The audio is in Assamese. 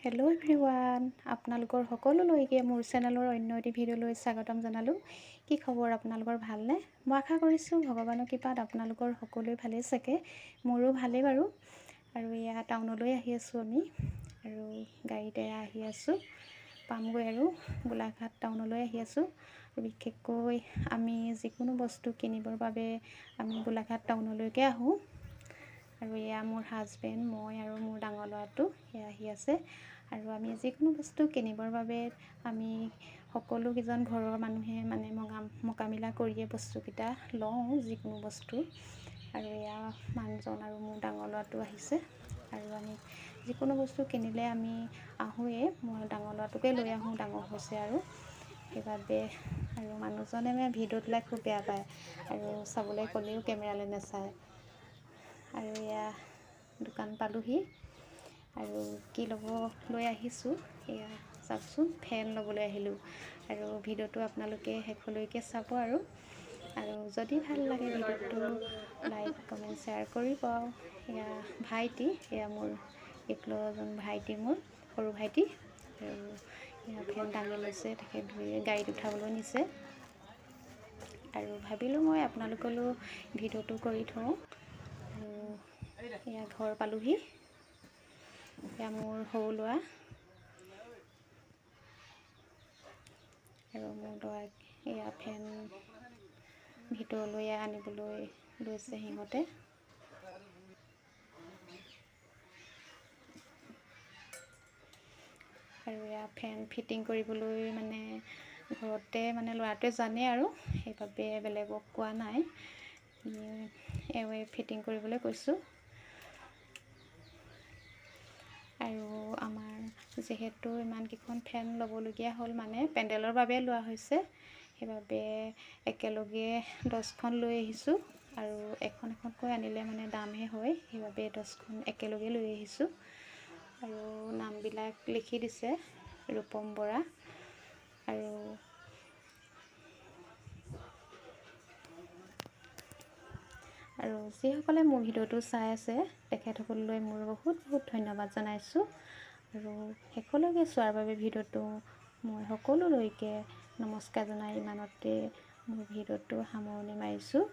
হেল্ল' এভৰিৱান, আপোনালোকৰ সকলোলৈকে মোৰ চেনেলৰ অন্য এটি ভিডিঅ'লৈ স্বাগতম জনালোঁ। কি খবৰ আপোনালোকৰ, ভালনে? মই আশা কৰিছোঁ ভগৱানৰ কৃপাত আপোনালোকৰ সকলোৱে ভালেই চাগে। মোৰো ভালেই বাৰু। আৰু এয়া টাউনলৈ আহি আছোঁ আমি, আৰু গাড়ীতে আহি আছোঁ, পামগৈ আৰু গোলাঘাট টাউনলৈ আহি আছোঁ। বিশেষকৈ আমি যিকোনো বস্তু কিনিবৰ বাবে আমি গোলাঘাট টাউনলৈকে আহোঁ। আৰু এয়া মোৰ হাজবেণ্ড, মই আৰু মোৰ ডাঙৰ ল'ৰাটো এয়া আহি আছে। আৰু আমি যিকোনো বস্তু কিনিবৰ বাবে আমি সকলোকেইজন ঘৰৰ মানুহে মানে মোকামিলা কৰিয়ে বস্তুকেইটা লওঁ, যিকোনো বস্তু। আৰু এয়া মানুহজন আৰু মোৰ ডাঙৰ ল'ৰাটো আহিছে। আৰু আমি যিকোনো বস্তু কিনিলে আমি আহোঁৱেই, মই ডাঙৰ ল'ৰাটোকে লৈ আহোঁ, ডাঙৰ হৈছে আৰু সেইবাবে। আৰু মানুহজনে মানে ভিডিঅ' তোলাই খুব বেয়া পায়, আৰু চাবলৈ ক'লেও কেমেৰালৈ নাচায়। আৰু এয়া দোকান পালোহি, আৰু কি ল'বলৈ আহিছোঁ এয়া চাওকচোন, ফেন ল'বলৈ আহিলোঁ। আৰু ভিডিঅ'টো আপোনালোকে শেষলৈকে চাব। আৰু যদি ভাল লাগে ভিডিঅ'টো লাইক কমেণ্ট শ্বেয়াৰ কৰিব। এয়া ভাইটি, এয়া মোৰ এজন ভাইটি, মোৰ সৰু ভাইটি। আৰু এয়া ফেন দাঙি লৈছে, তেখেত গাড়ীত উঠাবলৈ নিছে। আৰু ভাবিলোঁ মই আপোনালোকলৈও ভিডিঅ'টো কৰি থওঁ। আৰু এয়া ঘৰ পালোহি, এয়া মোৰ সৰু ল'ৰা। আৰু মোৰ ল'ৰাক এয়া ফেন ভিতৰলৈ আনিবলৈ লৈছে সিহঁতে। আৰু এয়া ফেন ফিটিং কৰিবলৈ মানে ঘৰতে মানে ল'ৰাটোৱে জানে, আৰু সেইবাবে বেলেগক কোৱা নাই, এওঁৱে ফিটিং কৰিবলৈ কৈছোঁ। আৰু আমাৰ যিহেতু ইমানকেইখন ফেন ল'বলগীয়া হ'ল, মানে পেণ্ডেলৰ বাবে লোৱা হৈছে, সেইবাবে একেলগে 10খন লৈ আহিছোঁ। আৰু এখন এখনকৈ আনিলে মানে দামহে হয়, সেইবাবে 10খন একেলগে লৈ আহিছোঁ। আৰু নামবিলাক লিখি দিছে, ৰূপম বৰা। আৰু যিসকলে মোৰ ভিডিঅ'টো চাই আছে, তেখেতসকললৈ মোৰ বহুত বহুত ধন্যবাদ জনাইছোঁ। আৰু শেষলৈকে চোৱাৰ বাবে ভিডিঅ'টো মই সকলোলৈকে নমস্কাৰ জনাই ইমানতে মোৰ ভিডিঅ'টো সামৰণি মাৰিছোঁ।